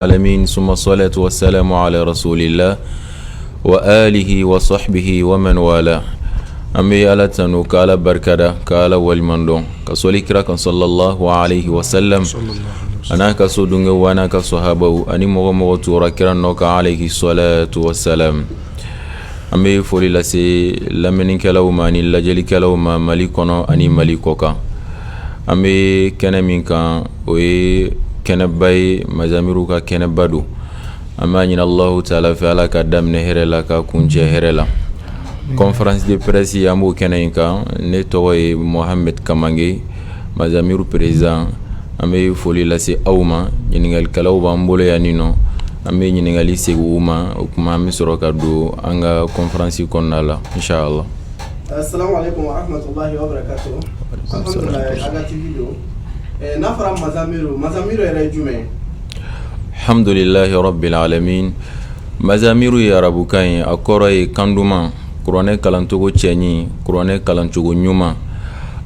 العالمين ثم الصلاة والسلام على رسول الله وآله وصحبه ومن والاه أمي على تنو كالا بركدا كالا والمندون كسولي كراك صلى الله عليه وسلم أنا كسودنغ وانا كصحابه أني مغمغ تورا كرانوك عليه الصلاة والسلام أمي فولي لسي لمن كلاو ماني لجلي كلاو ما مليكونا أني مليكوكا أمي كان منكا وي kenebay mazamiru ka kenebadu amanyina Allah taala fa ala ka damne herela ka kunje herela conférence de presse yamu kenenka ne toy Mohamed Kamange mazamiru président ame foli la se awma yiningal kalaw ba mbolo yanino ame yiningali se uma kuma mi soroka do anga conférence konnala inshallah. Assalamu alaikum wa rahmatullahi wa barakatuh. Aga video نفرم مزاميرو يرجمه الحمد لله رب العالمين مزاميرو يا ربكاي اكوراي كاندوما كوروني كالانتوغو تشيني كوروني كالانتوغو نيوما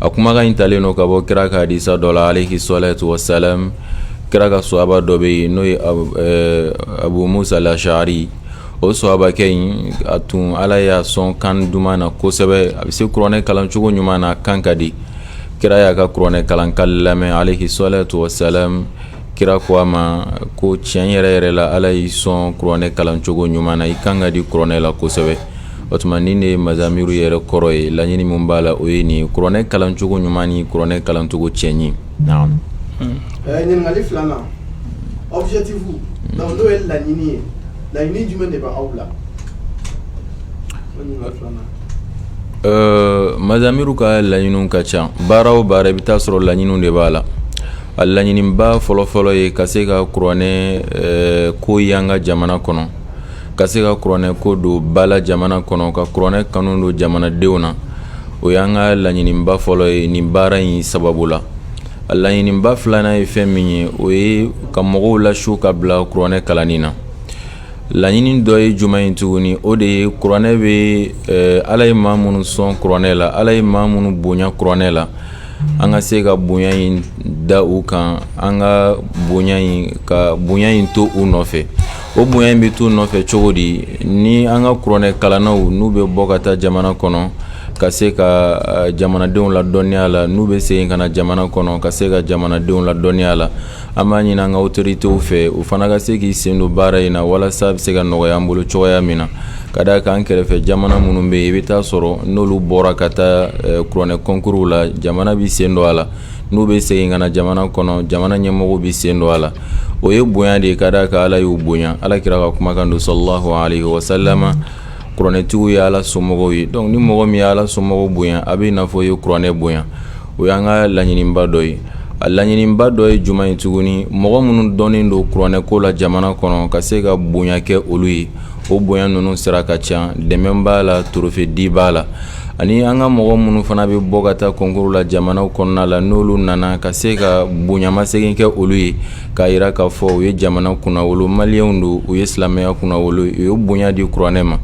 اكوما غاين تالينو كابو كراكا حديثا دولا عليه الصلاه والسلام كراكا صحابه دوبي نوي ابو موسى الاشعري o sohaba kay atun ala ya son kanduma na kosebe abise kurone kalanchugo nyuma na kankadi kira ya ka kurone kalankal lame alayhi salatu wassalam kira ko ma ko tiyan yere la alay son kurone kalanchugo nyuma na ikanga di kurone la kosebe otmani ne mazamiru yere koroy la nyini mumbala oyini kurone kalanchugo nyuma ni kurone kalanchugo tiyanyi naam ni ngalif lana objectif donc do el la nyini jume ne ba aula ni ngalif lana mazamiru ka laɲiniw ka ca baara o baara i bɛ taa sɔrɔ laɲiniw de b'a la a laɲiniba fɔlɔfɔlɔ ye ka se ka kuranɛ ko y'an ka jamana kɔnɔ ka se ka kuranɛ ko don ba la jamana kɔnɔ ka kuranɛ kanu don jamanadenw na o y'an ka laɲiniba fɔlɔ ye nin baara in sababu la a laɲiniba filanan ye fɛn min ye o ye ka mɔgɔw lasiw ka bila kuranɛ kalanni na laɲini dɔ ye juma in tuguni o de ye kuranɛ bɛ ala ye maa minnu sɔn kuranɛ la ala ye maa minnu bonya kuranɛ la an ka se ka bonya in da u kan an ka bonya in to u nɔfɛ o bonya in bɛ to u nɔfɛ cogo di ni an ka kuranɛ kalannaw n'u bɛ bɔ ka taa jamana kɔnɔ ka se ka jamanadenw ladɔnniya la n'u bɛ segin ka na jamana kɔnɔ ka se ka jamanadenw ladɔnniya la an b'a ɲini an ka autoritéw fɛ u fana ka se k'i sen don baara in na walasa a bɛ se ka nɔgɔya an bolo cogoya min na ka d'a kan an kɛrɛfɛ jamana minnu bɛ yen i bɛ taa sɔrɔ n'olu bɔra ka taa kuranɛ concours la jamana bɛ sen don a la n'u bɛ segin ka na jamana kɔnɔ jamana ɲɛmɔgɔw bɛ sen don a la o ye bonya de ye ka d'a kan ala y'u bonya ala kira ka kumakan don sallallahu alaihi wa sallama kuranɛtigiw ye ala somɔgɔw ye donc ni mɔgɔ min ye ala somɔgɔw bonya a bɛ i n'a fɔ i ye kuranɛ bonya o y'an ka laɲiniba dɔ ye a laɲiniba dɔ ye juma ye tuguni mɔgɔ minnu dɔnnen don kuranɛ ko la jamana kɔnɔ ka se ka bonya kɛ olu ye o bonya ninnu sira ka ca dɛmɛ b'a la trophée di b'a la ani an ka mɔgɔ minnu fana bɛ bɔ ka taa concours la jamanaw kɔnɔna la n'olu nana ka se ka bonyamasegin kɛ olu ye k'a jira k'a fɔ u ye jamana kunnawolo maliyɛnw don u ye silamɛya kunnawolo u ye bonya di kuranɛ ma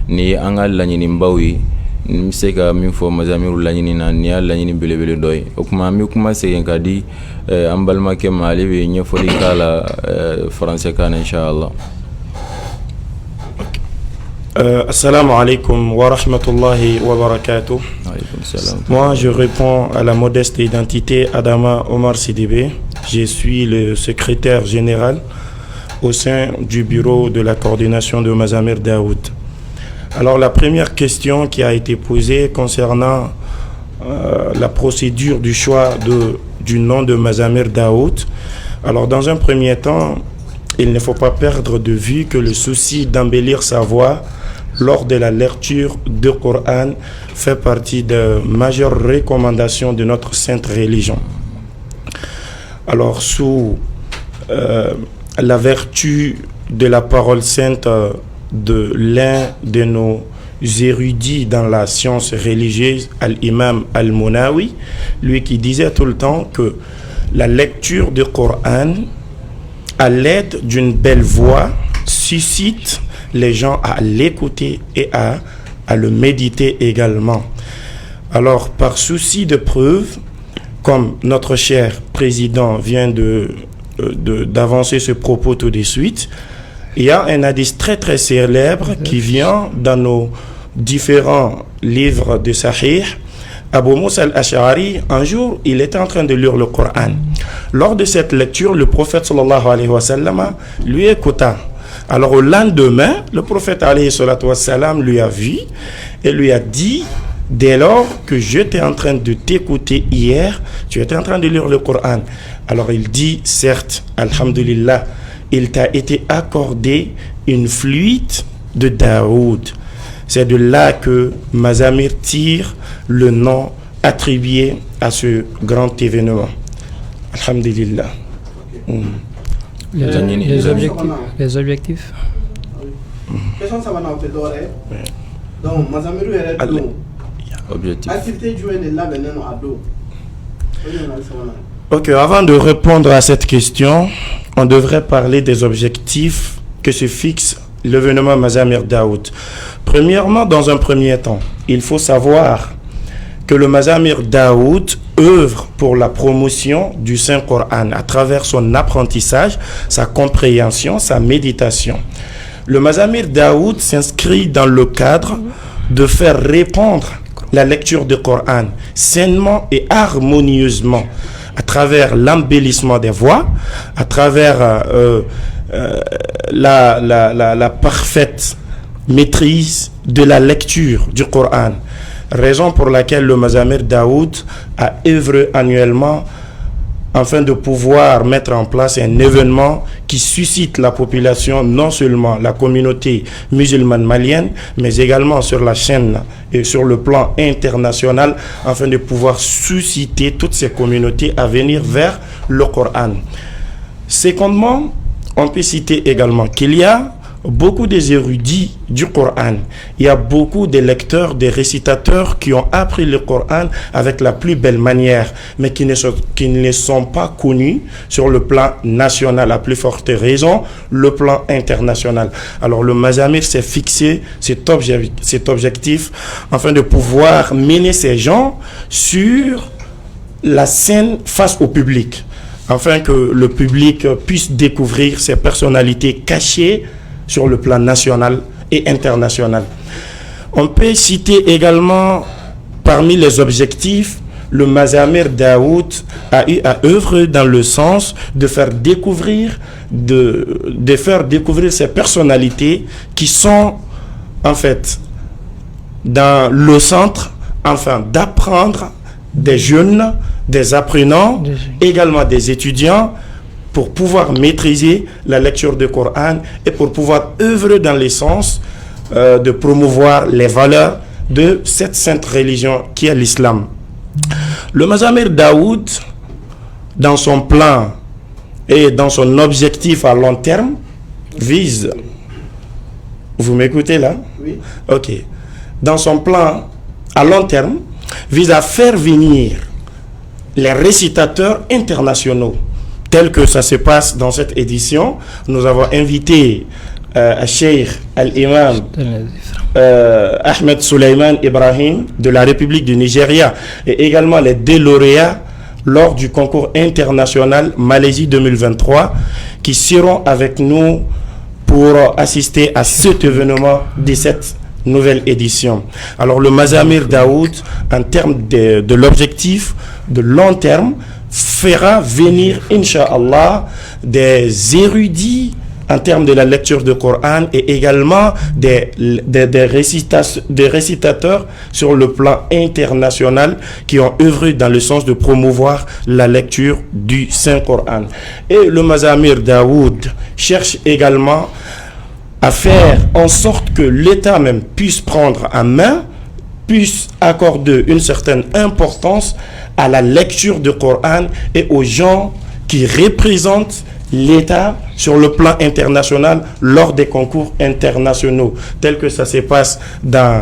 ni ye an ka laɲinibaw ye n bɛ se ka min fɔ mazamiru laɲini na ni y'a laɲini belebele dɔ ye o kuma an bɛ kuma segin ka di an balimakɛ ma ale bɛ ɲɛfɔli k'a la faransɛ kan na inshallah. Assalamu alaikum wa rahmatullahi wa barakatuh. Moi, je réponds à la modeste identité Adama Omar Sidibé. Je suis le secrétaire général au sein du bureau de la coordination de Mazamir Daoud. Alors, la première question qui a été posée concernant la procédure du choix du nom de Mazamir Daoud. Alors, dans un premier temps, il ne faut pas perdre de vue que le souci d'embellir sa voix lors de la lecture du Coran fait partie des majeures recommandations de notre sainte religion. Alors, sous la vertu de la parole sainte de l'un de nos érudits dans la science religieuse, Al-Imam Al-Munawi, lui qui disait tout le temps que la lecture du Coran à l'aide d'une belle voix suscite les gens à l'écouter et à le méditer également. Alors, par souci de preuve, comme notre cher président vient de d'avancer ce propos tout de suite. Il y a un hadith très très célèbre qui vient dans nos différents livres de Sahih. Abu Musa al-Ash'ari, un jour, il était en train de lire le Coran. Lors de cette lecture, le prophète sallallahu alayhi wa sallam lui écouta. Alors au lendemain, le prophète alayhi salatu wa sallam lui a vu et lui a dit: dès lors que j'étais en train de t'écouter hier, tu étais en train de lire le Coran. Alors il dit: certes, alhamdulillah, il t'a été accordé une flûte de Daoud. C'est de là que Mazamir tire le nom attribué à ce grand événement. Alhamdulillah. Les objectifs. Donc, objectif. Ok, avant de répondre à cette question, on devrait parler des objectifs que se fixe l'événement Mazamir Daoud. Premièrement, dans un premier temps, il faut savoir que le Mazamir Daoud œuvre pour la promotion du Saint-Coran à travers son apprentissage, sa compréhension, sa méditation. Le Mazamir Daoud s'inscrit dans le cadre de faire répandre la lecture du Coran sainement et harmonieusement à travers l'embellissement des voix, à travers la parfaite maîtrise de la lecture du Coran. Raison pour laquelle le Mazamir Daoud a œuvré annuellement afin de pouvoir mettre en place un événement qui suscite la population, non seulement la communauté musulmane malienne, mais également sur la chaîne et sur le plan international, afin de pouvoir susciter toutes ces communautés à venir vers le Coran. Secondement, on peut citer également qu'il y a beaucoup des érudits du Coran. Il y a beaucoup de lecteurs, des récitateurs qui ont appris le Coran avec la plus belle manière, mais qui ne sont pas connus sur le plan national, à plus forte raison, le plan international. Alors le Mazamir s'est fixé cet objectif afin de pouvoir mener ces gens sur la scène face au public, afin que le public puisse découvrir ces personnalités cachées sur le plan national et international. On peut citer également parmi les objectifs, le Mazamir Daoud a eu à œuvrer dans le sens de faire découvrir ces personnalités qui sont en fait dans le centre, enfin d'apprendre des jeunes, des apprenants, également des étudiants, pour pouvoir maîtriser la lecture du Coran et pour pouvoir œuvrer dans le sens de promouvoir les valeurs de cette sainte religion qui est l'islam. Le Mazamir Daoud, dans son plan et dans son objectif à long terme, vise... Vous m'écoutez là? Oui. Ok. Dans son plan à long terme, vise à faire venir les récitateurs internationaux, tel que ça se passe dans cette édition. Nous avons invité Cheikh Al-Imam Ahmed Suleiman Ibrahim de la République du Nigeria et également les deux lauréats lors du concours international Malaisie 2023 qui seront avec nous pour assister à cet événement de cette nouvelle édition. Alors le Mazamir Daoud, en termes de l'objectif de long terme, fera venir, Inch'Allah, des érudits en termes de la lecture du Coran et également des récitateurs sur le plan international qui ont œuvré dans le sens de promouvoir la lecture du Saint-Coran. Et le Mazamir Daoud cherche également à faire en sorte que l'État même puisse prendre en main, puisse accorder une certaine importance à la lecture du Coran et aux gens qui représentent l'État sur le plan international lors des concours internationaux, tel que ça se passe dans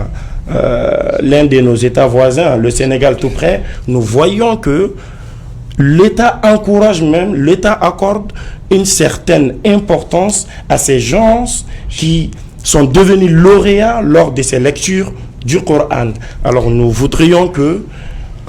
l'un de nos États voisins, le Sénégal tout près. Nous voyons que l'État encourage même, l'État accorde une certaine importance à ces gens qui sont devenus lauréats lors de ces lectures du Coran. Alors nous voudrions que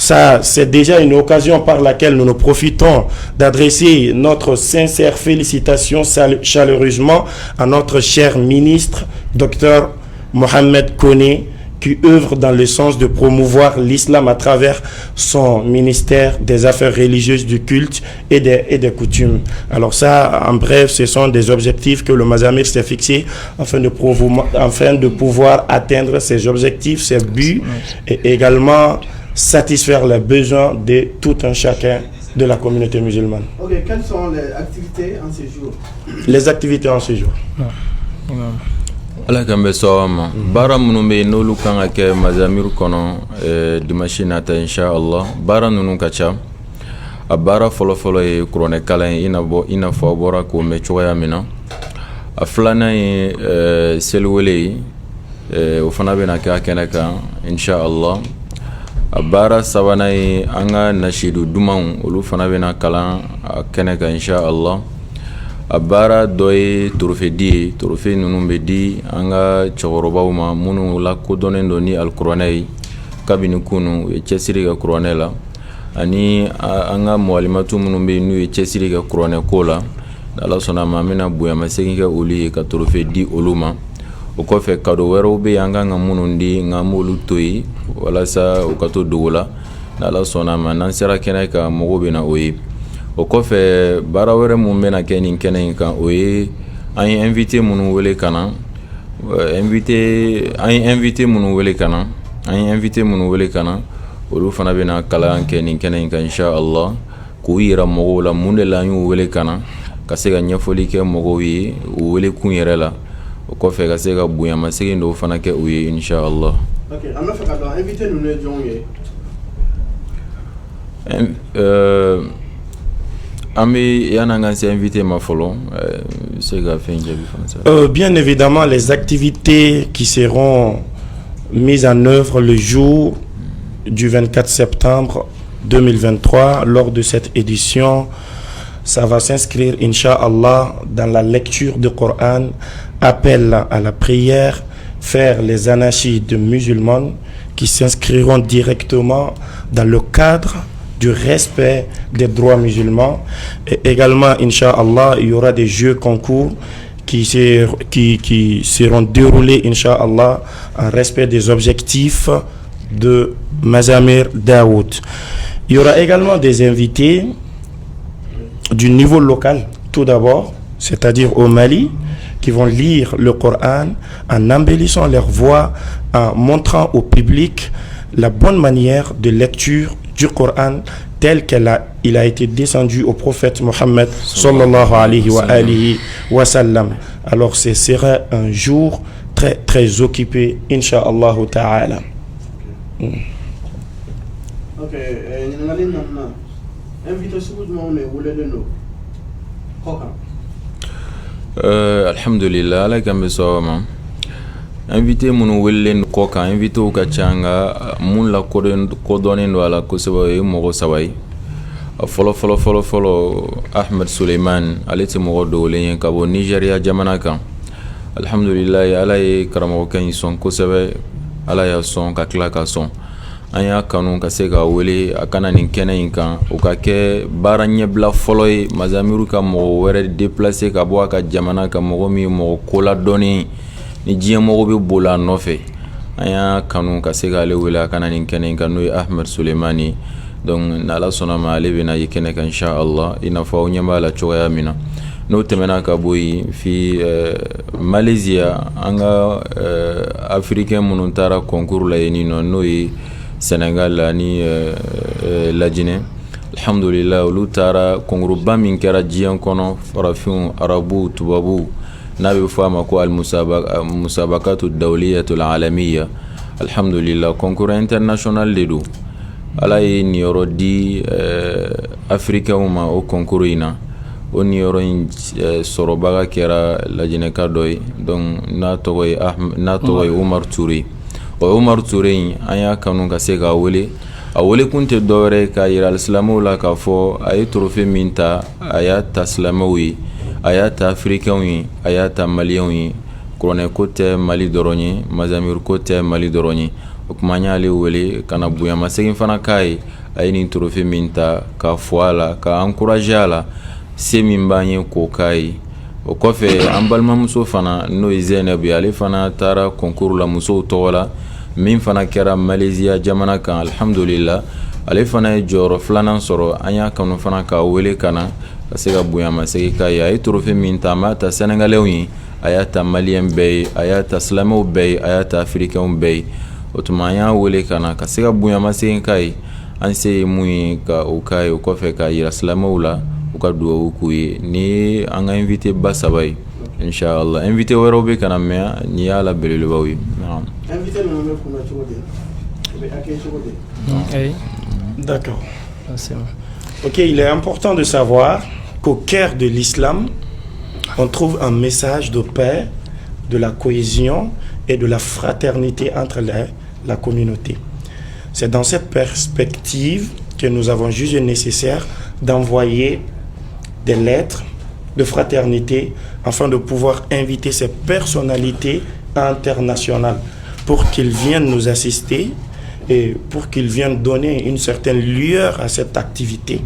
ça, c'est déjà une occasion par laquelle nous profitons d'adresser notre sincère félicitation chaleureusement à notre cher ministre, Dr Mohamed Koné, qui œuvre dans le sens de promouvoir l'islam à travers son ministère des Affaires religieuses, du culte et des coutumes. Alors ça, en bref, ce sont des objectifs que le Mazamir s'est fixé afin de pouvoir atteindre ces objectifs, ces buts, et également satisfaire les besoins de tout un chacun de la communauté musulmane. Ok, quelles sont les activités en séjour? Les activités en séjour. Ala kan bɛ sɔgɔma ma baara minnu bɛ yen n'olu kan ka kɛ mazamiru kɔnɔ dimanche nata inshallah baara ninnu ka ca a baara fɔlɔfɔlɔ ye kuranɛ kalan ye i n'a fɔ a bɔra k'o mɛn cogoya min na a filanan ye seliwele ye o fana bɛna kɛ a kɛnɛ kan inshallah a baara sabanan ye an ka nasidu dumanw olu fana bɛna kalan a kɛnɛ kan inshallah a baara dɔ ye torofedi ye torofe ninnu bɛ di an ka cɛkɔrɔbaw ma minnu lakodɔnnen don ni alikuranɛ ye kabini kunu u ye cɛsiri kɛ kuranɛ la ani an ka mɔalimatu minnu bɛ yen n'u ye cɛsiri kɛ kuranɛ ko la ala sɔnna ma an bɛna bonyamasegin kɛ olu ye ka torofe di olu ma o kɔfɛ kado wɛrɛw bɛ yen an kan ka minnu di nka an b'olu to yen walasa u ka to dogo la ala sɔnna ma n'an sera kɛnɛ kan mɔgɔw bɛ na o ye o kɔfɛ baara wɛrɛ mun bɛna kɛ nin kɛnɛ in kan o ye an ye invité minnu wele ka na olu fana bɛna kalan kɛ nin kɛnɛ in kan inshallah k'u yira mɔgɔw la mun de la an y'u wele ka na ka se ka ɲɛfɔli kɛ mɔgɔw ye u wele kun yɛrɛ la o kɔfɛ ka se ka bonyamasegin dɔw fana kɛ u ye inshallah. Ok, an bɛ fɛ ka dɔn invité ninnu ye jɔnw ye? Bien évidemment, les activités qui seront mises en œuvre le jour du 24 septembre 2023 lors de cette édition, ça va s'inscrire, Inch'Allah, dans la lecture du Coran, appel à la prière, faire les anachides musulmanes qui s'inscriront directement dans le cadre du respect des droits musulmans. Et également, Inch'Allah, il y aura des jeux concours qui seront déroulés, Inch'Allah, en respect des objectifs de Mazamir Daoud. Il y aura également des invités du niveau local, tout d'abord, c'est-à-dire au Mali, qui vont lire le Coran en embellissant leur voix, en montrant au public la bonne manière de lecture du Coran tel qu'il a été descendu au prophète Mohammed sallallahu alayhi wa sallam. Alors ce sera un jour très très occupé, Inch'Allah ta'ala. Ok, ñingali namna invité sugu mo ne wule de no koka alhamdulillah ala kambe sawama invité munu wellen koka invité o ka changa mun la kodonen wala ko sabaye mogo sabay folo Ahmed Suleiman aleti mogo do len ka bo Nigeria jamana kan alhamdulillah ala ye karamo kan son ko sabaye ala ya son ka kla ka son an y'a kanu ka se ka wele a kana nin kɛnɛ in kan o ka kɛ baara ɲɛbila fɔlɔ ye mazamiru ka mɔgɔ wɛrɛ déplacer ka bɔ a ka jamana ka mɔgɔ min mɔgɔ koladɔnnen ni diɲɛ mɔgɔ bɛ boli a nɔfɛ an y'a kanu ka se k'ale wele a kana nin kɛnɛ in kan n'o ye Ahmed Suleimani donc n'ala sɔnna ma ale bɛna ye kɛnɛ kan inshallah i n'a fɔ aw ɲɛ b'a la cogoya min na n'o tɛmɛna ka bɔ yen fi Malaysia an ka africain minnu taara concours la yen nɔ n'o ye Sénégal ani Lajinɛ alhamdulillah olu taara konkuruba min kɛra diɲɛ kɔnɔ farafinw arabu tubabu n'a bɛ fɔ a ma ko al-musabakatu dawliyatul alamiya alhamdulillah concours international de don ala ye niyɔrɔ di africainw ma o concours in na o niyɔrɔ in sɔrɔbaga kɛra lajinɛka dɔ ye donc n'a tɔgɔ ye Umar Touré o Umar Touré in an y'a kanu ka se k'a wele a wele kun tɛ dɔwɛrɛ k'a yira alisilamɛw la k'a fɔ a ye trophée min ta a y'a ta silamɛw ye a y'a ta africainw ye a y'a ta maliyɛnw ye kuranɛ ko tɛ Mali dɔrɔn ye mazamir ko tɛ Mali dɔrɔn ye o kuma n y'ale wele ka na bonya segin fana k'a ye a ye nin trophée min ta ka fɔ a la ka encourager a la se min b'an ye k'o k'a ye o kɔfɛ an balimamuso fana n'o ye Zɛnɛbu ye ale fana taara concours la musow tɔgɔ la min fana kɛra Malaysia jamana kan alhamdulillah ale fana ye jɔyɔrɔ filanan sɔrɔ an y'a kanu fana k'a wele ka na ka se ka bonyamasegin k'a ye a ye trophée min ta an b'a ta Sénégalais ye a y'a ta Malien bɛɛ ye a y'a ta silamɛw bɛɛ ye a y'a ta Africain bɛɛ ye o tuma an y'a wele ka na ka se ka bonyamasegin k'a ye an se ye mun ye ka o k'a ye o kɔfɛ k'a yira silamɛw la u ka duwawu k'u ye ni an ka invité ba saba ye inchallah invité wɛrɛw bɛ ka na mɛ ni y'a la belebelebaw ye invité ninnu bɛ kunna cogo di u bɛ accueil cogo di D'accord. Ok, il est important de savoir qu'au cœur de l'islam, on trouve un message de paix, de la cohésion et de la fraternité entre la communauté. C'est dans cette perspective que nous avons jugé nécessaire d'envoyer des lettres de fraternité afin de pouvoir inviter ces personnalités internationales pour qu'ils viennent nous assister et pour qu'ils viennent donner une certaine lueur à cette activité.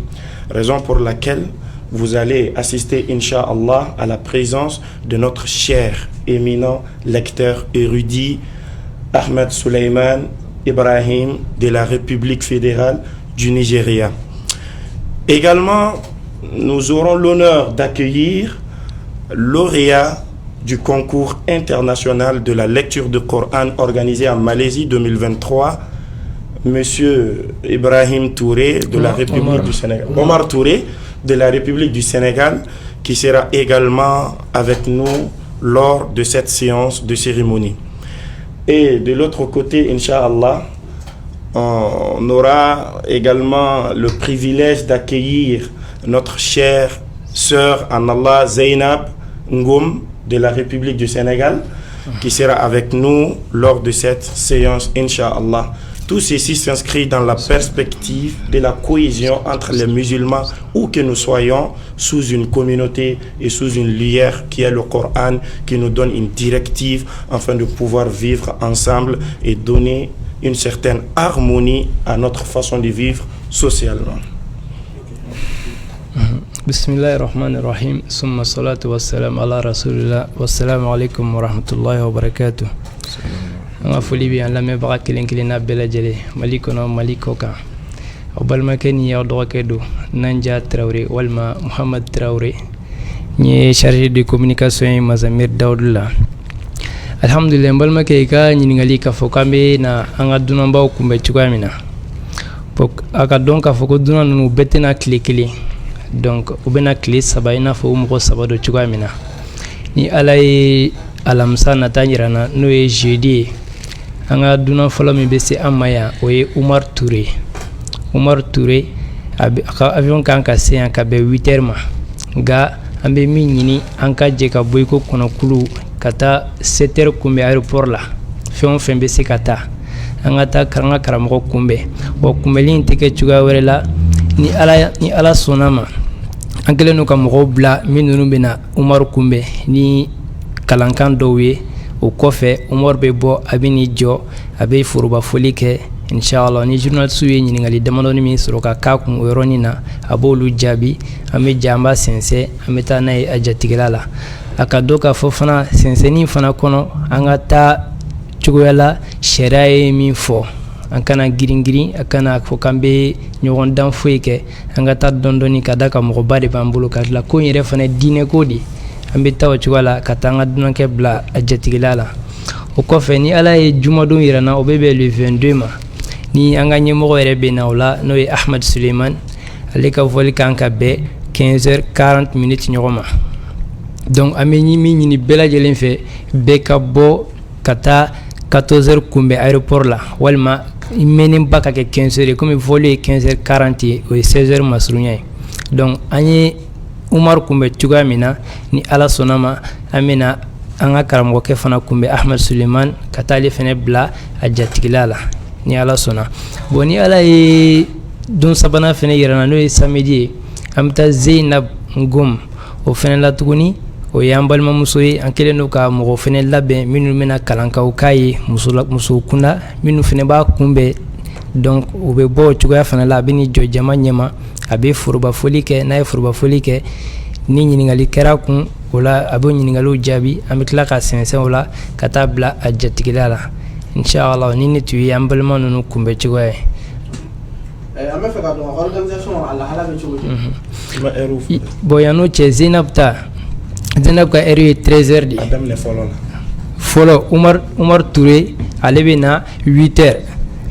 Raison pour laquelle vous allez assister, Inch'Allah, à la présence de notre cher, éminent lecteur érudit, Ahmed Suleiman Ibrahim de la République fédérale du Nigeria. Également, nous aurons l'honneur d'accueillir lauréat du concours international de la lecture du Coran organisé en Malaisie 2023, Monsieur Ibrahim Touré de la République du Sénégal. Omar Touré de la République du Sénégal, qui sera également avec nous lors de cette séance de cérémonie. Et de l'autre côté, Inch'Allah, on aura également le privilège d'accueillir notre chère sœur en Allah Zainab Ngoum de la République du Sénégal, qui sera avec nous lors de cette séance, Inch'Allah. Tout ceci s'inscrit dans la perspective de la cohésion entre les musulmans, où que nous soyons, sous une communauté et sous une lumière qui est le Coran, qui nous donne une directive afin de pouvoir vivre ensemble et donner une certaine harmonie à notre façon de vivre socialement. Bismillahirrahmanirrahim. Summa salatu wassalam ala rasulillah. Wassalamu alaikum wa rahmatullahi wa barakatuh. Nga foli bi an lamɛnbaga kelen kelen na bɛɛ lajɛlen Mali kɔnɔ Mali kɔ kan aw balimakɛ ni y'aw dɔgɔkɛ don Nanja Traoré walima Muhamad Traoré n ye chargé de communication ye Mazamir Dawudu la alhamdulillah n balimakɛ i ka ɲininkali k'a fɔ k'an bɛ na an ka dunanbaw kunbɛn cogoya min na a ka dɔn k'a fɔ ko dunan ninnu bɛɛ tɛna tile kelen donc u bɛna tile saba i n'a fɔ u mɔgɔ saba don cogoya min na ni Ala ye alamisa nata yira na n'o ye jeudi ye an ka dunan fɔlɔ min bɛ se an ma yan o ye Umar Touré a ka avion kan ka se yan ka bɛn 8h ma nka an bɛ min ɲini an ka jɛ ka bɔ i ko kɔnɔkulu ka taa 7h kunbɛn aéroport la fɛn o fɛn bɛ se ka taa an ka taa an ka karamɔgɔ kunbɛn wa kunbɛnli in tɛ kɛ cogoya wɛrɛ la ni Ala sɔnna ma an kɛlen don ka mɔgɔw bila min ninnu bɛ na Umar kunbɛn ni kalankan dɔw ye o kɔfɛ Umar bɛ bɔ a bɛ n'i jɔ a bɛ foroba foli kɛ inchallah ni journaliste ye ɲininkali damadɔni min sɔrɔ ka k'a kun o yɔrɔnin na a b'olu jaabi an bɛ jɛ an b'a sɛnsɛn an bɛ taa n'a ye a jatigila la a ka dɔn k'a fɔ fana sɛnsɛnnin fana kɔnɔ an ka taa cogoya la sariya ye min fɔ an kana girin a kana fɔ k'an bɛ ɲɔgɔn dan foyi kɛ an ka taa dɔndɔni ka da ka mɔgɔba de b'an bolo ka tila ko in yɛrɛ fana diinɛ ko de an bɛ taa o cogoya la ka taa an ka dunankɛ bila a jatigila la o kɔfɛ ni Ala ye jumadon yira na o bɛ bɛn le 22 ma ni an ka ɲɛmɔgɔ yɛrɛ bɛ na o la n'o ye Ahmed Suleiman ale ka fɔli kan ka bɛn 15h40 ɲɔgɔn ma donc an bɛ min ɲini bɛɛ lajɛlen fɛ bɛɛ ka bɔ ka taa 14h kunbɛn aéroport la walima mɛnenba ka kɛ 15h ye komi fɔli ye 15h40 ye o ye 16h masurunya ye donc an ye Umar kunbɛn cogoya min na ni Ala sɔnna ma an bɛna an ka karamɔgɔkɛ fana kunbɛn Ahmed Suleiman ka taa ale fana bila a jatigila la ni Ala sɔnna bon ni Ala ye don sabanan fana yira na n'o ye samedi ye an bɛ taa Zainab Ngom o fana la tuguni o ye an balimamuso ye an kelen do ka mɔgɔ fɛnɛ labɛn minnu bɛna kalankaw k'a ye muso kunda minnu fɛnɛ b'a kunbɛn donc o bɛ bɔ o cogoya fana la a bɛ ni jɔ jama ɲɛma a bɛ forobafoli kɛ n'a ye forobafoli kɛ ni ɲininkali kɛra kun o la a bɛ ɲininkaliw jaabi an bɛ tila ka sɛnsɛn o la ka taa bila a jatigila la inshallah ni ne tun ye an balima ninnu kunbɛn cogoya ye. An bɛ fɛ ka dɔn organisation a lahala bɛ cogo di. Bon yan'o cɛ Zainab ka heure ye 13h de ye. Fɔlɔ Umar Touré ale bɛ na 8h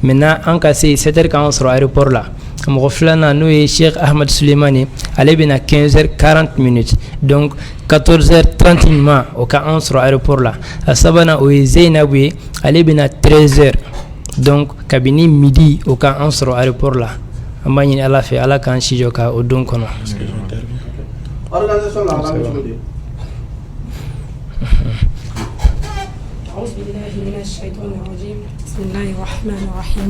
maintenant an ka se 7h k'an sɔrɔ aéroport la. mɔgɔ filanan n'o ye Cheikh Ahmad Suleimani ale bɛ na 15h40 donc 14h30 ɲuman o ka an sɔrɔ aéroport la. A sabanan o ye Zainabu ye ale bɛ na 13h donc kabini midi o ka an sɔrɔ aéroport la. An b'a ɲini Ala fɛ Ala k'an si jɔ ka o don kɔnɔ. Organisation la ala bɛ cogo di. أعوذ بالله من الشيطان الرجيم بسم الله الرحمن الرحيم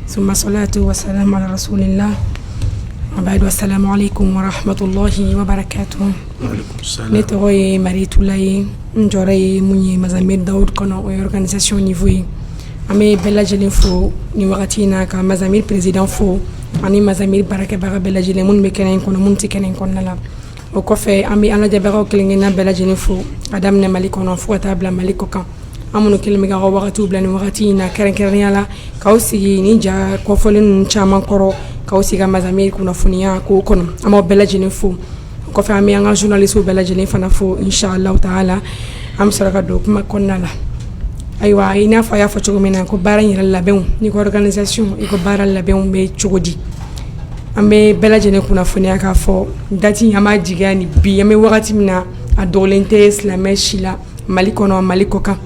ثم الصلاة والسلام على رسول الله وبعد والسلام عليكم ورحمة الله وبركاته. نتوي مريتولاي نجوري مني مزامير داود كنا organisation niveau ame bella jelen fo ni wakati na ka mazamir president fo ani mazamir baraka bella jelen mun be kenen kono mun ti kenen kono la o ko fe ami ala jabaro kelengena bella jelen fo adam ne mali kono fo tabla mali ko kan amunu kelmi ga wakati bla ni wakati na keren yala kausi ni ja ko folen chama koro kausi ga mazamir kuna funia ko kono amo bella jelen fo ko fe ami anga journaliste bella jelen fana fo inshallah taala am saraka do kuma konnala aywa ina fa ya fa cogo mina ko bara yira labɛnw ni ko organisation iko bara labɛnw be cogo di ambe bela jene kuna foniya ka fɔ dati ama jiga ni bi ambe wakati mina a dolente islamɛ shila mali kɔnɔ mali kokan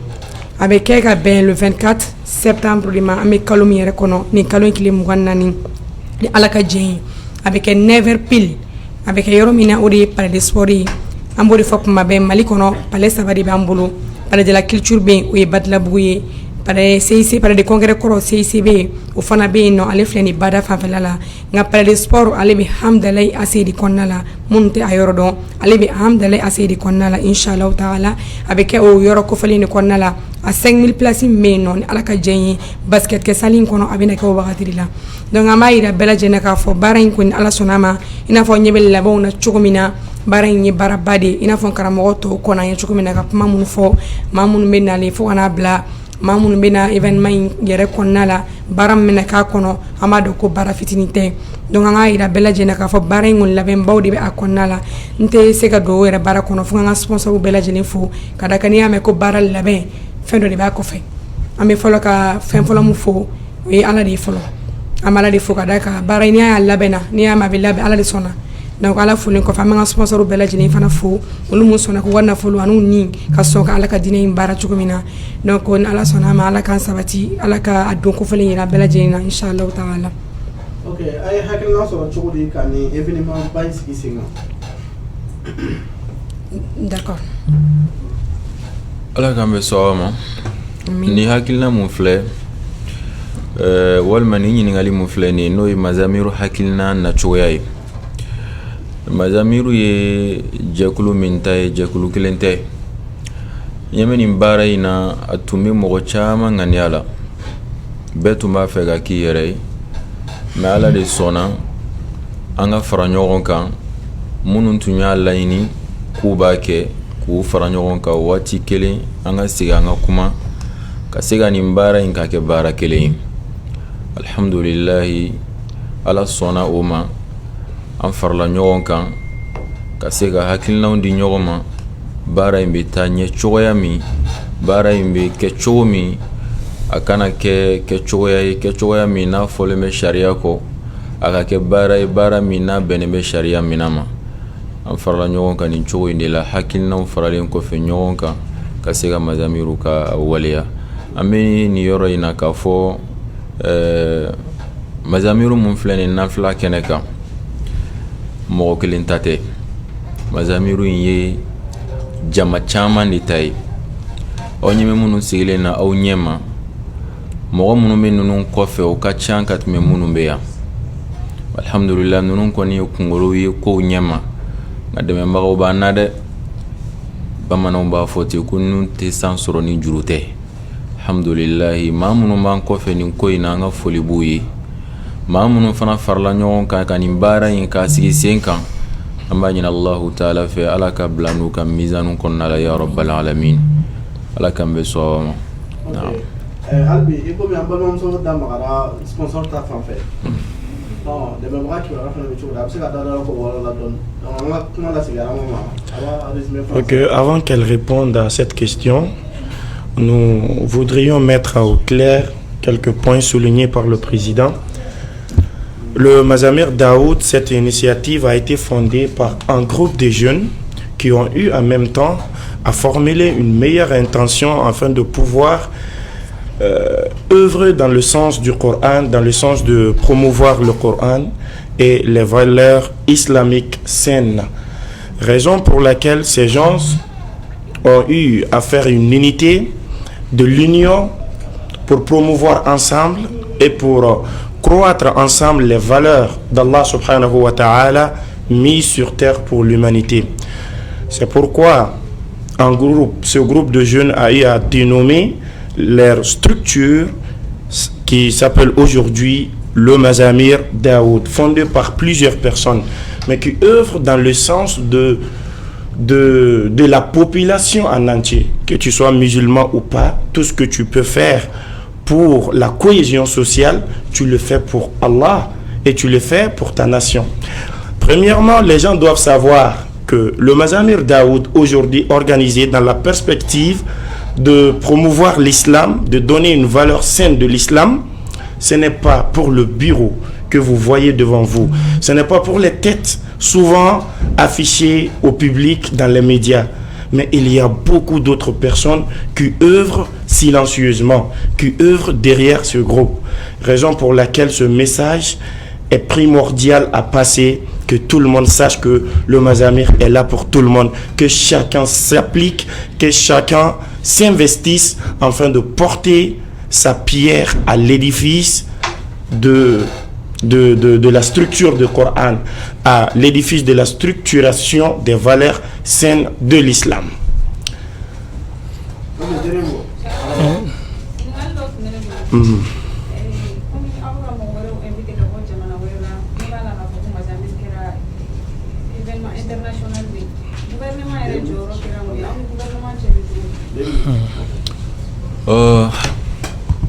a bɛ kɛ ka bɛn le 24 septembre de ma ambe kalo min yɛrɛ kɔnɔ ni kalo in tile 24 ni ala ka jɛn ye a bɛ kɛ 9h pile a bɛ kɛ yɔrɔ min na o de ye palais de sport ye an b'o de fɔ kuma bɛɛ mali kɔnɔ palais saba de b'an bolo palais de la culture ben o ye Badlabugu ye palais CIC palais de congrès kɔrɔ CICB o fana bɛ yen nɔ ale filɛ ni bada fanfɛla la nka palais de sport ale bɛ hamdalayi asedi kɔnɔna la minnu tɛ a yɔrɔ dɔn ale bɛ hamdalayi asedi kɔnɔna la inshallah taala a bɛ kɛ o yɔrɔ kofɔlen de kɔnɔna la a 5000 places min bɛ yen nɔ ni ala ka jɛn ye basket kɛ salle in kɔnɔ a bɛna kɛ o wagati de la donc an b'a yira bɛɛ lajɛlen k'a fɔ baara in kɔni ala sɔnna a ma i n'a fɔ ɲɛ bɛ labɛnw na cogo min na baara in ye baaraba de i n'a fɔ karamɔgɔ tɔw kɔnɔ an ye cogo min na ka kuma minnu fɔ maa minnu bɛ nalen fo ka n'a bila maa minnu bɛ na événement in yɛrɛ kɔnɔna la baara min bɛna k'a kɔnɔ an b'a dɔn ko baara fitinin tɛ donc an k'a yira bɛɛ lajɛlen k'a fɔ baara in kɔni labɛnbaw de bɛ a kɔnɔna la n tɛ se ka don o yɛrɛ baara kɔnɔ fo ka n ka sponsor bɛɛ lajɛlen fo ka da kan n'i y'a mɛn ko baara labɛn fɛn dɔ de b'a kɔfɛ an bɛ fɔlɔ ka fɛn fɔlɔ min fɔ o ye ala de ye fɔlɔ an bɛ ala de fo ka da kan baara in n'i y'a labɛnna n'i y'a mɛn a bɛ labɛn ala de sɔnna donc ala folen kɔfɛ an bɛ ka sponsor bɛɛ lajɛlen fana fo olu mun sɔnna ko wari nafolo ani ni ka sɔn ka ala ka diinɛ in baara cogo min na donc ni ala sɔnna a ma ala k'an sabati ala ka a don kofɔlen yira bɛɛ lajɛlen na inshallah taala. ok a ye hakilina sɔrɔ cogo di ka ni événement ba in sigi sen kan. d'accord. ala k'an bɛ sɔn ma ni hakilina mun filɛ walima ni ɲininkali mun filɛ nin n'o ye mazamiru hakilina nacogoya ye. Mazamiru ye jɛkulu min ta ye jɛkulu kelen tɛ ɲɛmɛ nin baara in na a tun bɛ mɔgɔ caman ŋaniya la bɛɛ tun b'a fɛ ka k'i yɛrɛ ye mɛ ala de sɔnna an ka fara ɲɔgɔn kan minnu tun y'a laɲini k'u b'a kɛ k'u fara ɲɔgɔn kan waati kelen an ka segin an ka kuma ka se ka nin baara in ka kɛ baara kelen ye alhamdulilahi ala sɔnna o ma an farala ɲɔgɔn kan ka se ka hakilinaw di ɲɔgɔn ma baara in bɛ taa ɲɛ cogoya min baara in bɛ kɛ cogo min a kana kɛ kɛcogoya ye kɛcogoya min n'a fɔlen bɛ sariya kɔ a ka kɛ baara ye baara min n'a bɛnnen bɛ sariya minɛ ma an farala ɲɔgɔn kan nin cogo in de la hakilinaw faralen kɔfɛ ɲɔgɔn kan ka se ka mazamiru ka waleya an bɛ nin yɔrɔ in na k'a fɔ mazamiru mun filɛ nin nafila kɛnɛ kan mɔgɔ kelen ta tɛ mazamiru in ye jama caman de ta ye aw ɲɛmɛ minnu sigilen na aw ɲɛma mɔgɔ minnu bɛ ninnu kɔfɛ o ka ca ka tɛmɛ minnu bɛ yan alhamdulillah ninnu kɔni ye kunkolo ye kow ɲɛma nka dɛmɛbagaw b'an na dɛ bamananw b'a fɔ ten ko nun tɛ san sɔrɔ ni juru tɛ. Alhamdulillahi maa minnu b'an kɔfɛ nin ko in na an ka foli b'u ye. Maa minnu fana farala ɲɔgɔn kan ka nin baara in k'a sigi sen kan an b'a ɲini Allahu Taala fɛ Ala ka bila n'u ka mizanu kɔnɔna la ya rabbal alamin. Ala k'an bɛ sɔn ma. Albi i komi an balimamuso da magara sponsor ta fan fɛ. Dɛmɛbaga kibaruya fana bɛ cogo di a bɛ se ka da ko wɔɔrɔ la dɔɔni donc an ka kuma lasegin Arama ma. Ok, avant qu'elle réponde à cette question, nous voudrions mettre au clair quelques points soulignés par le président. Le Mazamir Daoud, cette initiative a été fondée par un groupe de jeunes qui ont eu en même temps à formuler une meilleure intention afin de pouvoir œuvrer dans le sens du Coran, dans le sens de promouvoir le Coran et les valeurs islamiques saines. Raison pour laquelle ces gens ont eu à faire une unité de l'union pour promouvoir ensemble et pour croître ensemble les valeurs d'Allah subhanahu wa ta'ala mises sur terre pour l'humanité. C'est pourquoi ce groupe de jeunes a eu à dénommer leur structure qui s'appelle aujourd'hui le Mazamir Daoud, fondé par plusieurs personnes, mais qui œuvrent dans le sens de la population en entier, que tu sois musulman ou pas. Tout ce que tu peux faire pour la cohésion sociale, tu le fais pour Allah et tu le fais pour ta nation. Premièrement, les gens doivent savoir que le Mazamir Daoud, aujourd'hui organisé dans la perspective de promouvoir l'islam, de donner une valeur saine de l'islam, ce n'est pas pour le bureau que vous voyez devant vous. Ce n'est pas pour les têtes souvent affichées au public dans les médias. Mais il y a beaucoup d'autres personnes qui œuvrent silencieusement, qui œuvrent derrière ce groupe. Raison pour laquelle ce message est primordial à passer, que tout le monde sache que le Mazamir est là pour tout le monde, que chacun s'applique, que chacun s'investisse afin de porter sa pierre à l'édifice de la structure du Coran, à l'édifice de la structuration des valeurs saines de l'islam.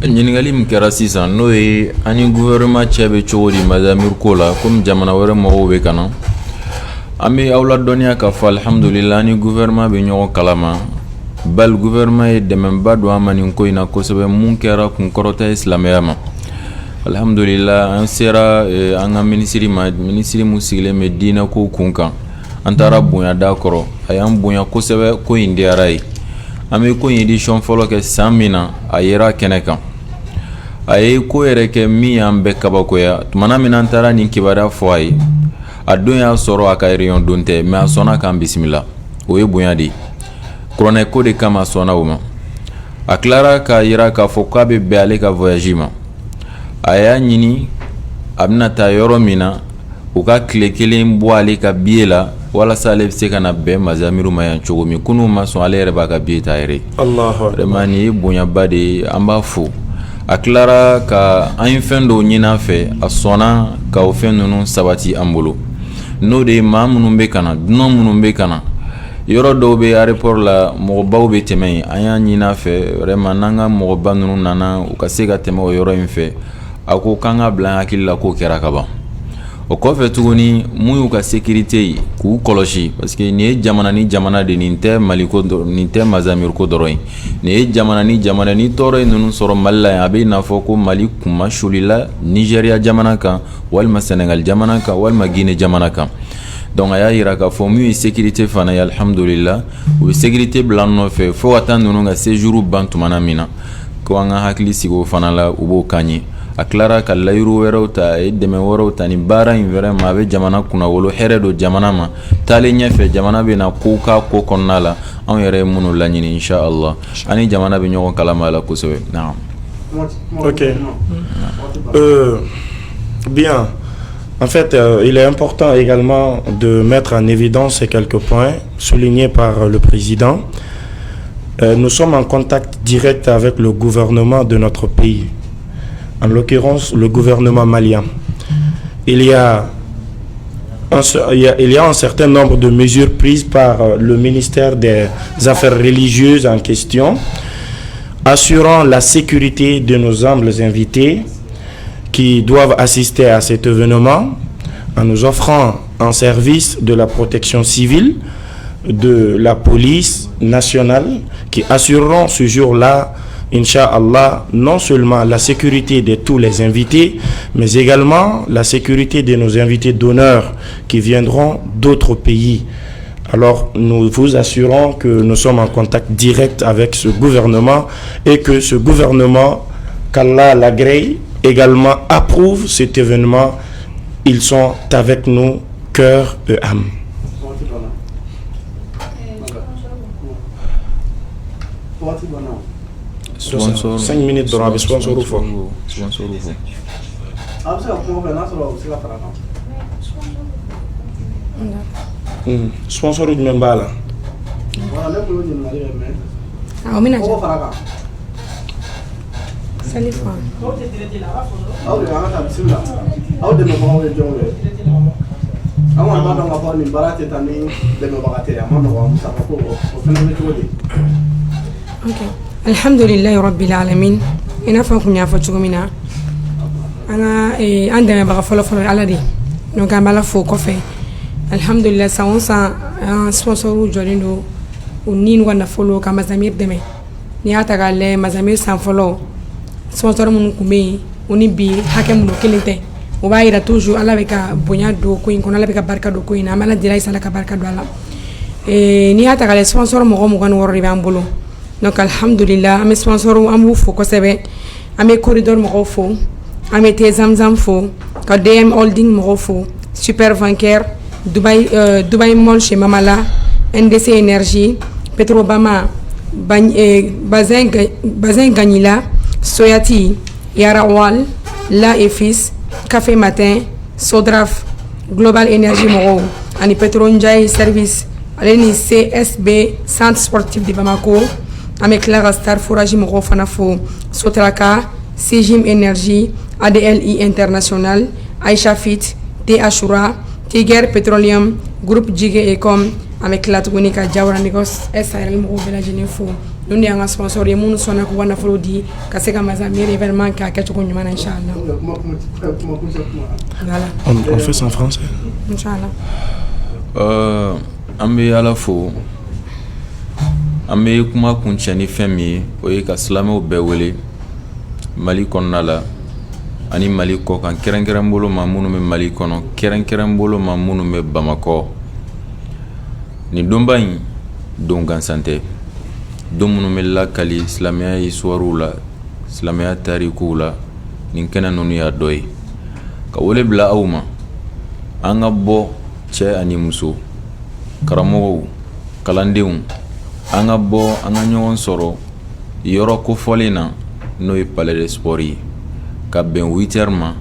ɲininkali min kɛra sisan n'o ye ani gouvernement cɛ bɛ cogo di Mazamir ko la comme jamana wɛrɛ mɔgɔw bɛ ka na an bɛ aw ladɔnniya k'a fɔ alhamdulillah ani gouvernement bɛ ɲɔgɔn kalama bal gouvernement ye dɛmɛba don an ma nin ko in na kosɛbɛ mun kɛra kunkɔrɔta ye silamɛya ma alhamdulillah an sera an ka minisiri ma minisiri mun sigilen bɛ diinɛ ko kun kan an taara bonya d'a kɔrɔ a y'an bonya kosɛbɛ ko in diyara ye an bɛ ko in édition fɔlɔ kɛ san min na a yera kɛnɛ kan a ye ko yɛrɛ kɛ min y'an bɛɛ kabakoya tumana min an taara nin kibaruya fɔ a ye a don y'a sɔrɔ a ka réunion don tɛ mais a sɔnna k'an bisimila o ye bonya de ye kuranɛ ko de kama a sɔnna o ma a tilara k'a yira k'a fɔ k'a bɛ bɛn ale ka voyage ma a y'a ɲini a bɛna taa yɔrɔ min na u ka tile kelen bɔ ale ka billet la walasa ale bɛ se ka na bɛn Mazamiru ma yan cogo min kunun ma sɔn ale yɛrɛ b'a ka billet ta yɛrɛ vraiment nin ye bonyaba de ye an b'a fo a tilara ka an ye fɛn dɔw ɲini a fɛ a sɔnna ka o fɛn ninnu sabati an bolo n'o de ye maa minnu bɛ ka na dunan minnu bɛ ka na yɔrɔ dɔw bɛ aéroport la mɔgɔbaw bɛ tɛmɛ yen an y'a ɲini a fɛ vraiment n'an ka mɔgɔba ninnu nana u ka se ka tɛmɛ o yɔrɔ in fɛ a ko k'an ka bila an hakili la k'o kɛra ka ban o kɔfɛ tuguni mun y'u ka sécurité ye k'u kɔlɔsi parce que nin ye jamana ni jamana de nin tɛ Mali ko nin tɛ Mazamir ko dɔrɔn ye nin ye jamana ni jamana ni tɔɔrɔ ye ninnu sɔrɔ Mali la yan a bɛ i n'a fɔ ko Mali kuma sulila Nigeria jamana kan walima Senegal jamana kan walima Guinée jamana kan donc a y'a yira k'a fɔ min ye sécurité fana ye alhamdulillah u bɛ sécurité bila an nɔfɛ fo ka taa ninnu ka séjour ban tumana min na ko an ka hakili sigi o fana la u b'o k'an ye a tilara ka layiru wɛrɛw ta a ye dɛmɛ wɛrɛw ta ni baara in vraiment a bɛ jamana kunnawolo hɛrɛ don jamana ma taalen ɲɛfɛ jamana bɛ na ko k'a ko kɔnɔna la anw yɛrɛ ye minnu laɲini inshallah ani jamana bɛ ɲɔgɔn kalama a la kosɛbɛ naam. Ok. Bien. En fait, il est important également de mettre en évidence ces quelques points soulignés par le président. Nous sommes en contact direct avec le gouvernement de notre pays, en l'occurrence le gouvernement malien. Il y a un certain nombre de mesures prises par le ministère des Affaires religieuses en question, assurant la sécurité de nos humbles invités qui doivent assister à cet événement, en nous offrant un service de la protection civile, de la police nationale, qui assureront ce jour-là, Inch'Allah, non seulement la sécurité de tous les invités, mais également la sécurité de nos invités d'honneur qui viendront d'autres pays. Alors, nous vous assurons que nous sommes en contact direct avec ce gouvernement et que ce gouvernement, qu'Allah l'agrée, également approuve cet événement. Ils sont avec nous, cœur et âme. 5 minutes dans la sponsor ou fort. Sponsor ou même bala. Alhamdulillah rabbil alamin. Ina fa kunya fa chugumina. Ana ande ba folo ala di. No gambala fo ko fe. Alhamdulillah sa on sa sponsor u jolindo unin wana folo ka mazamir deme. Ni ata gale mazamir san folo. Sponsor mun kume uni bi hakem do kelinte. O ba ira toujours ala be ka bonya do ko in kono ala be ka barka do ko in amala dira isa la ka barka do ala. Ni ata gale sponsor mo go gan worri ba mbolo. Donc alhamdulillah am sponsor am fo ko sebe am corridor mo fo am te zamzam fo ka DM holding mo fo super bancaire Dubai Mall chez Mamala NDC Énergie Petrobama Bazin Ganila Soyati Yarawal La Efis Café Matin Sodraf Global Energy Moro ani Petronjai Service aleni CSB Centre Sportif de Bamako ame Clara Star Fouragi Moro Fanafo Sotraka Sejim Energy ADLI International Aisha Fit T Ashura Tiger Petroleum Groupe Jige Ecom ame Klatuguni ka Jawra Negos SRL Moro Bela Jenefo nundi anga sponsor ye munu sona ko wana folodi ka se ka mazamir événement ka ka ko nyuma inshallah. Voilà. On fait ça en français. Inshallah. Ambe ala fo ambe kuma kunchani femi o ye ka silamɛw bɛɛ wele Mali kɔnɔna la ani Mali kɔ kan kɛrɛnkɛrɛn bolo ma minnu bɛ Mali kɔnɔ kɛrɛnkɛrɛn bolo ma minnu bɛ Bamakɔ. Ni donba in don gansan tɛ don minnu bɛ lakali silamɛya histoire la silamɛya tarikuw la nin kɛnɛ ninnu y'a dɔ ye ka wele bila aw ma an ka bɔ cɛ ani muso karamɔgɔw kalandenw an ka bɔ an ka ɲɔgɔn sɔrɔ yɔrɔ kofɔlen na n'o ye palais de sport ye ka bɛn 8h ma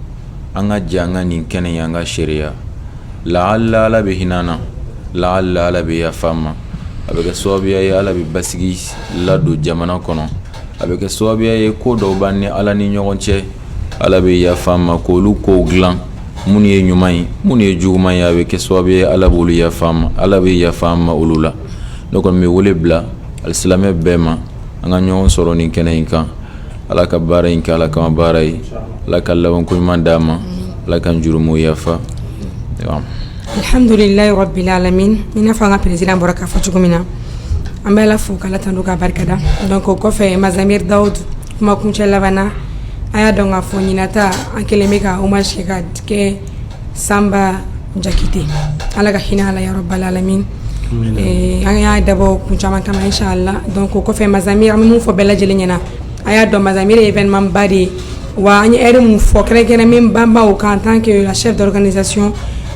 an ka jɛ an ka nin kɛnɛ ye an ka seereya laala ala bɛ hinɛ an na laala ala bɛ yafa an ma a bɛ kɛ sababuya ye ala bɛ basigi ladon jamana kɔnɔ a bɛ kɛ sababuya ye ko dɔw b'an ni ala ni ɲɔgɔn cɛ ala bɛ yafa an ma k'olu kow dilan minnu ye ɲuman ye minnu ye juguman ye a bɛ kɛ sababu ye ala b'olu yafa an ma ala bɛ yafa an ma olu la ne kɔni bɛ wele bila alisilamɛ bɛɛ ma an ka ɲɔgɔn sɔrɔ nin kɛnɛ in kan ala ka baara in kɛ ala kama baara ye ala ka labanko ɲuman d'a ma ala ka jurumu yafa. Alhamdulillah rabbil alamin. Ina fa nga président bɔra k'a fɔ cogo min na an bɛ ala fo k'ala tanto k'a barikada. Donc o kɔfɛ Mazamir Daoud kuma kuncɛ laban na a y'a dɔn k'a fɔ ɲinata an kelen bɛ ka hommage kɛ ka kɛ Samba Jakite ala ka hinɛ ala ya rabbal alamin. An y'a dabɔ kun caman kama inshallah. Donc o kɔfɛ Mazamir an bɛ mun fɔ bɛɛ lajɛlen ɲɛna a y'a dɔn Mazamir ye événement ba de ye wa an ye heure mun fɔ kɛrɛnkɛrɛn min banba o kan en tant que la chef d'organisation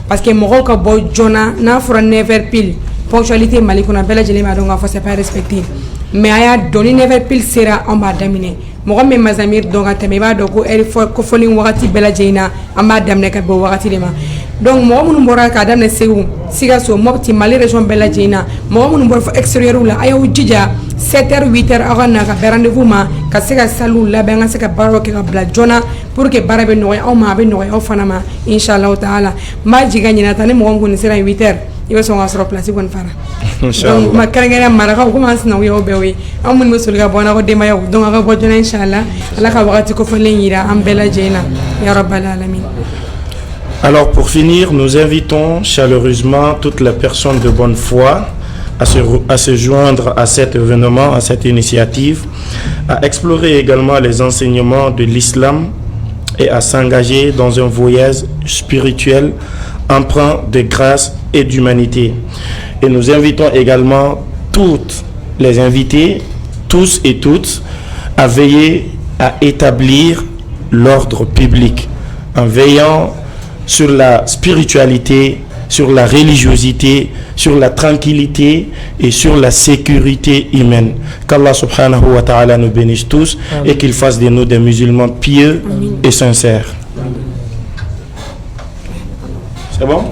parce que mɔgɔw ka bɔ joona n'a fɔra 9h pile ponctualité Mali kɔnɔ bɛɛ lajɛlen b'a dɔn k'a fɔ c'est pas respecté mais a y'a dɔn ni 9h pile sera an b'a daminɛ mɔgɔ min Mazamir dɔn ka tɛmɛ i b'a dɔn ko heure kofɔli wagati bɛɛ lajɛlen na an b'a daminɛ ka bɛn wagati de ma donc mɔgɔ minnu bɔra k'a daminɛ Segu Sikaso Mopti Mali région bɛɛ lajɛlen na mɔgɔ minnu bɔra fɔ extérieur la a y'aw jija 7h 8h aw ka na ka bɛn rendez-vous ma ka se ka salle labɛn ka se ka baaraw kɛ ka bila joona pour que baara bɛ nɔgɔya aw ma a bɛ nɔgɔya aw fana ma inchallah taala m'a jigin ka ɲinɛ ta ni mɔgɔ min kɔni sera 8h i bɛ sɔn ka sɔrɔ place kɔni fara donc ma kɛrɛnkɛrɛnya marakaw komi an sinankun y'aw bɛɛ ye an minnu bɛ soli ka bɔ an n'aw ka denbayaw donc a ka bɔ joona inchallah ala ka wagati kofɔlen jira an bɛɛ lajɛlen na ya rabbal alamin. Alors pour finir, nous invitons chaleureusement toutes les personnes de bonne foi à se joindre à cet événement, à cette initiative, à explorer également les enseignements de l'islam et à s'engager dans un voyage spirituel empreint de grâce et d'humanité. Et nous invitons également toutes les invités, tous et toutes, à veiller à établir l'ordre public en veillant sur la spiritualité, sur la religiosité, sur la tranquillité et sur la sécurité humaine. Qu'Allah subhanahu wa ta'ala nous bénisse tous. Amen. Et qu'il fasse de nous des musulmans pieux. Amen. Et sincères. C'est bon?